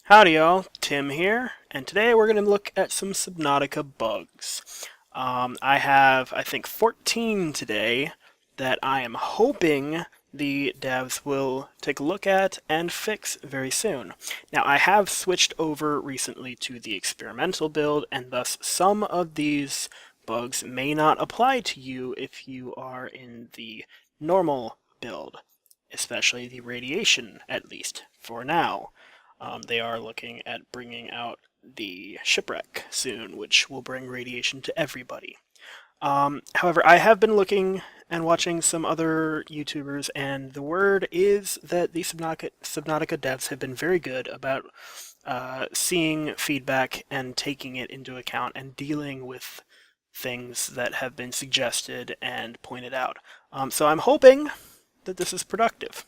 Howdy y'all, Tim here, and today we're going to look at some Subnautica bugs. I have, I think, 14 today that I am hoping the devs will take a look at and fix very soon. Now, I have switched over recently to the experimental build, and thus some of these bugs may not apply to you if you are in the normal build, especially the radiation, at least, for now. They are looking at bringing out the shipwreck soon, which will bring radiation to everybody. However, I have been looking and watching some other YouTubers, and the word is that the Subnautica devs have been very good about seeing feedback and taking it into account and dealing with things that have been suggested and pointed out. So I'm hoping that this is productive.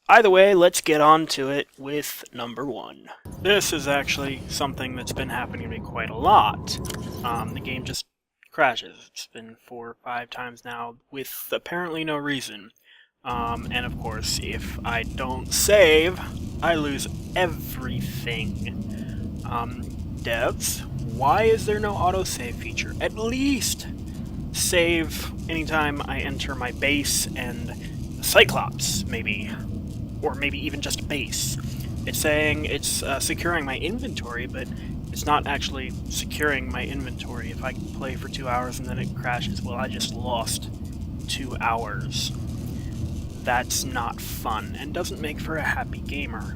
Either way, let's get on to it with number one. This is actually something that's been happening to me quite a lot. The game just crashes. It's been 4 or 5 times now with apparently no reason. And of course, if I don't save, I lose everything. Devs, why is there no autosave feature? At least save anytime I enter my base and Cyclops, maybe. Or maybe even just a base. It's saying it's securing my inventory, but it's not actually securing my inventory. If I play for 2 hours and then it crashes, well, I just lost 2 hours. That's not fun, and doesn't make for a happy gamer.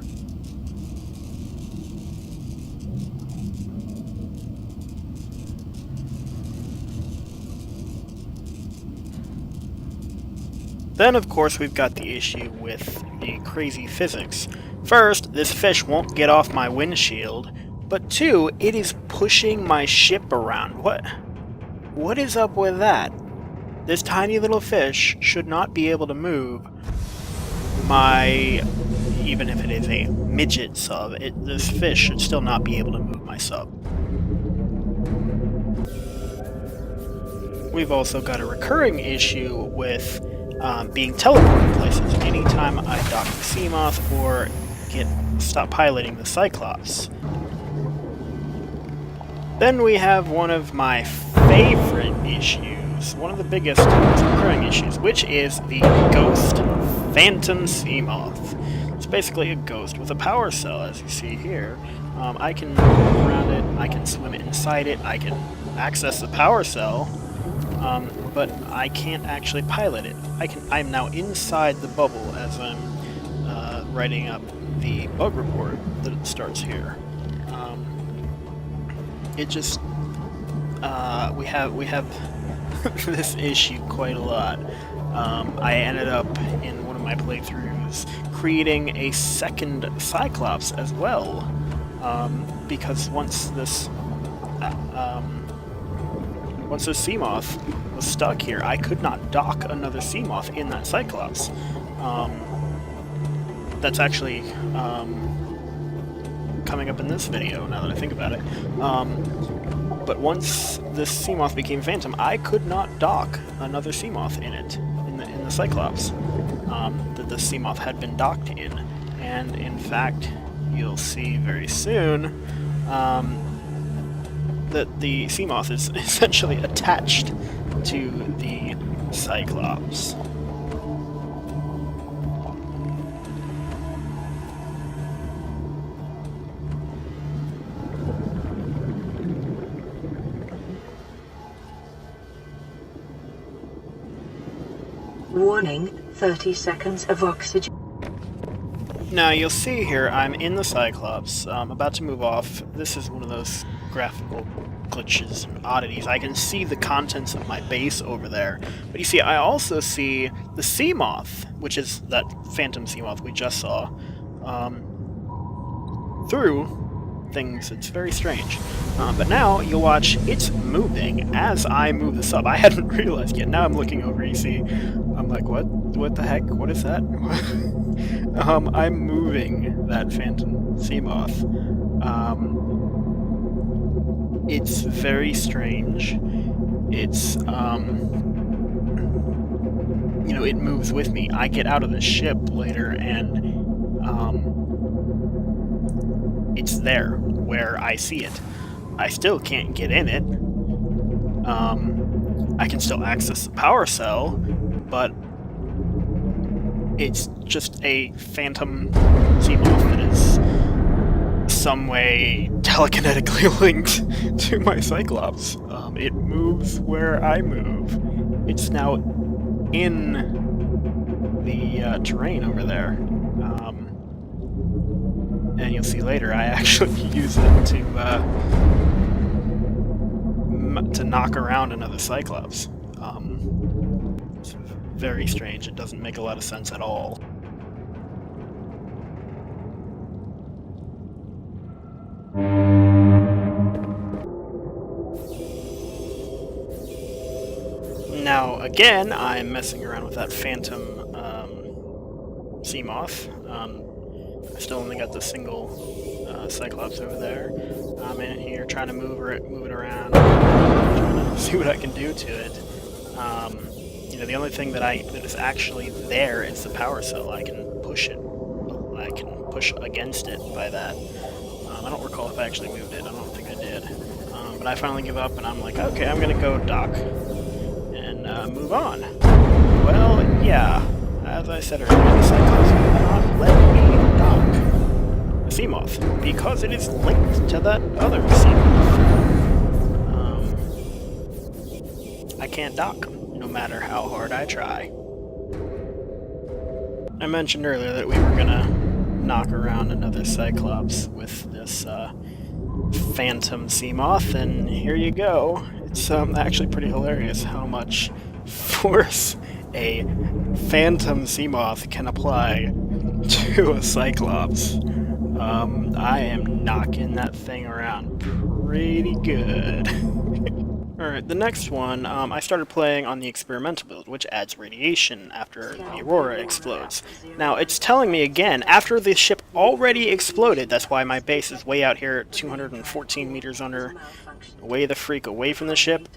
Then, of course, we've got the issue with the crazy physics. First, this fish won't get off my windshield, but 2, it is pushing my ship around. What is up with that? This tiny little fish should not be able to move my, even if it is a midget sub, this fish should still not be able to move my sub. We've also got a recurring issue with being teleported places anytime I dock the Seamoth or stop piloting the Cyclops. Then we have one of my favorite issues, one of the biggest recurring issues, which is the Ghost Phantom Seamoth. It's basically a ghost with a power cell, as you see here. I can move around it, I can swim inside it, I can access the power cell, but I can't actually pilot it. I'm now inside the bubble as I'm writing up the bug report that starts here. It just we have this issue quite a lot. I ended up in one of my playthroughs creating a second Cyclops as well, because once this Seamoth was stuck here, I could not dock another Seamoth in that Cyclops. That's actually coming up in this video, now that I think about it. But once this Seamoth became Phantom, I could not dock another Seamoth in it, in the Cyclops, that the Seamoth had been docked in. And in fact, you'll see very soon, that the Seamoth is essentially attached to the Cyclops. Warning, 30 seconds of oxygen. Now you'll see here, I'm in the Cyclops, I'm about to move off. This is one of those graphical glitches and oddities. I can see the contents of my base over there. But you see, I also see the Seamoth, which is that Phantom Seamoth we just saw, through things. It's very strange. But now you'll watch it's moving as I move this up. I hadn't realized yet. Now I'm looking over, you see, I'm like, what the heck? What is that? I'm moving that Phantom Seamoth. It's very strange. It's, it moves with me. I get out of the ship later, and it's there where I see it. I still can't get in it. I can still access the power cell, but it's just a phantom Seamoth that is some way telekinetically linked to my Cyclops. It moves where I move. It's now in the terrain over there. And you'll see later I actually use it to knock around another Cyclops. It's very strange. It doesn't make a lot of sense at all. Now, again, I'm messing around with that phantom Seamoth. I still only got the single Cyclops over there. I'm in here trying to move it around, trying to see what I can do to it. You know, the only thing that is actually there is the power cell. I can push it. I can push against it by that. I don't recall if I actually moved it. I don't think I did. But I finally give up, and I'm like, okay, I'm gonna go dock and move on. Well, yeah. As I said earlier, the Cyclops will not let me dock the Seamoth because it is linked to that other Seamoth. I can't dock, no matter how hard I try. I mentioned earlier that we were gonna knock around another Cyclops with this phantom Seamoth, and here you go. It's actually pretty hilarious how much force a phantom Seamoth can apply to a Cyclops. I am knocking that thing around pretty good. Alright, the next one, I started playing on the experimental build, which adds radiation after the Aurora explodes. Now, it's telling me again, after the ship already exploded, that's why my base is way out here at 214 meters under, way the freak away from the ship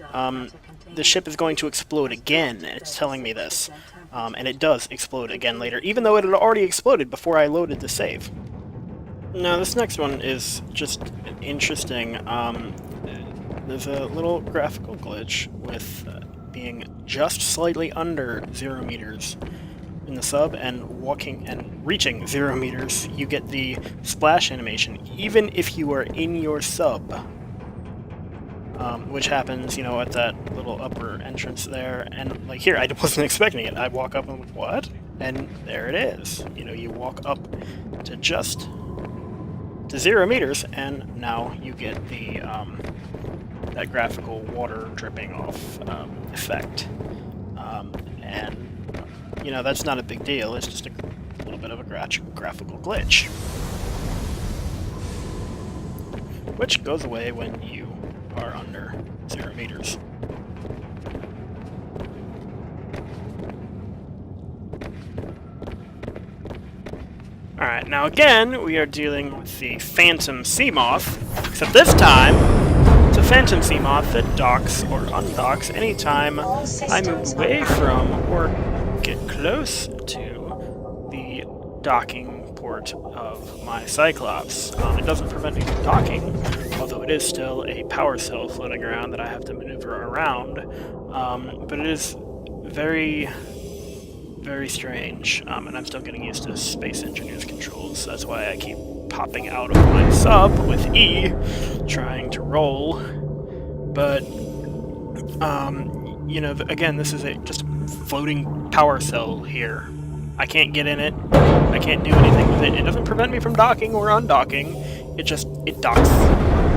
is going to explode again, and it's telling me this. And it does explode again later, even though it had already exploded before I loaded the save. Now, this next one is just interesting. There's a little graphical glitch with being just slightly under 0 meters in the sub and walking and reaching 0 meters, you get the splash animation, even if you are in your sub. Which happens, you know, at that little upper entrance there, and like here, I wasn't expecting it. I walk up and I'm like, what? And there it is. You know, you walk up to just to 0 meters, and now you get the that graphical water dripping off effect. And you know, that's not a big deal. It's just a little bit of a graphical glitch, which goes away when you are under 0 meters. Alright, now again, we are dealing with the Phantom Seamoth, except this time, it's a Phantom Seamoth that docks or undocks anytime I move away from or get close to the docking port of my Cyclops. It doesn't prevent me from docking, although it is still a power cell floating around that I have to maneuver around, but it is very, very strange, and I'm still getting used to Space Engineer's controls. That's why I keep popping out of my sub with E, trying to roll, but, you know, again, this is just a floating power cell here. I can't get in it, I can't do anything with it. It doesn't prevent me from docking or undocking, it docks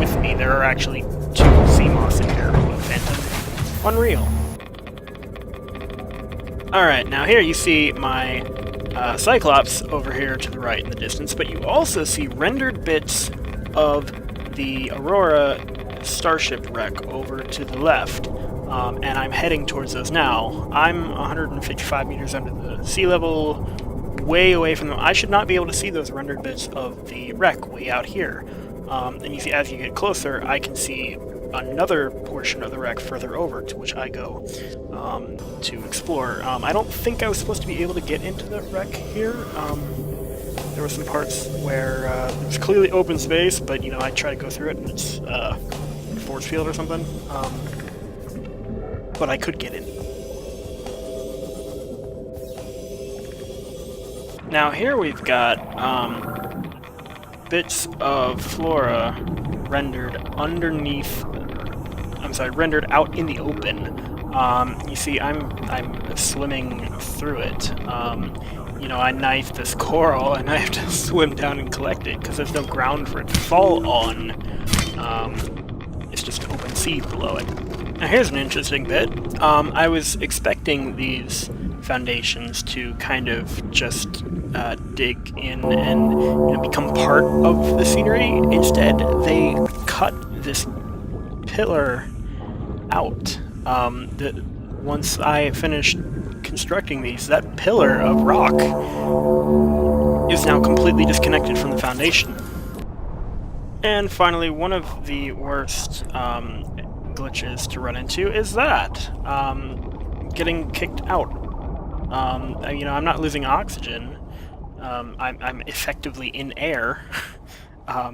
with me. There are actually 2 Seamoths in here, Phantom. Unreal. Alright, now here you see my Cyclops over here to the right in the distance, but you also see rendered bits of the Aurora starship wreck over to the left, and I'm heading towards those now. I'm 155 meters under the sea level, way away from them. I should not be able to see those rendered bits of the wreck way out here. And you see, as you get closer, I can see another portion of the wreck further over, to which I go to explore. I don't think I was supposed to be able to get into the wreck here. There There were some parts where it was clearly open space, but, you know, I try to go through it and it's force field or something. But I could get in. Now here we've got bits of flora rendered underneath. I'm sorry, rendered out in the open. You see, I'm swimming through it. You know, I knifed this coral, and I have to swim down and collect it because there's no ground for it to fall on. It's just open sea below it. Now here's an interesting bit. I was expecting these foundations to kind of just dig in and, you know, become part of the scenery. Instead, they cut this pillar out. Once I finished constructing these, that pillar of rock is now completely disconnected from the foundation. And finally, one of the worst glitches to run into is that getting kicked out. You know, I'm not losing oxygen. I'm effectively in air.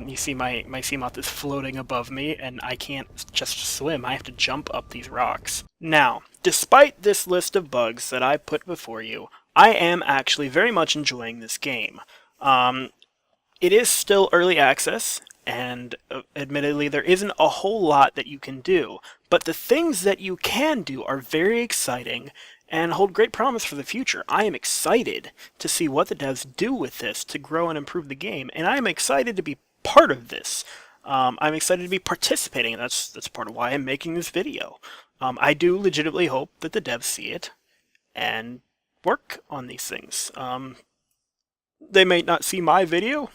You see my Seamoth is floating above me, and I can't just swim. I have to jump up these rocks. Now, despite this list of bugs that I put before you, I am actually very much enjoying this game. It is still early access, and admittedly there isn't a whole lot that you can do, but the things that you can do are very exciting and hold great promise for the future. I am excited to see what the devs do with this to grow and improve the game, and I am excited to be part of this. I'm excited to be participating, and that's part of why I'm making this video. I do legitimately hope that the devs see it and work on these things. They may not see my video.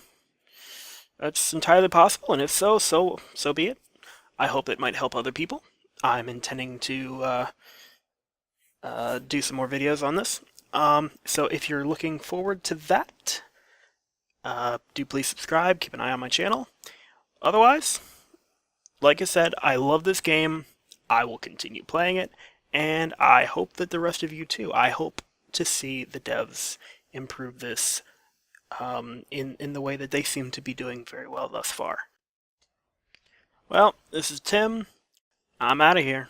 That's entirely possible, and if so, so be it. I hope it might help other people. I'm intending to do some more videos on this. So if you're looking forward to that, do please subscribe, keep an eye on my channel. Otherwise, like I said, I love this game. I will continue playing it, and I hope that the rest of you too. I hope to see the devs improve this in the way that they seem to be doing very well thus far. Well, this is Tim. I'm out of here.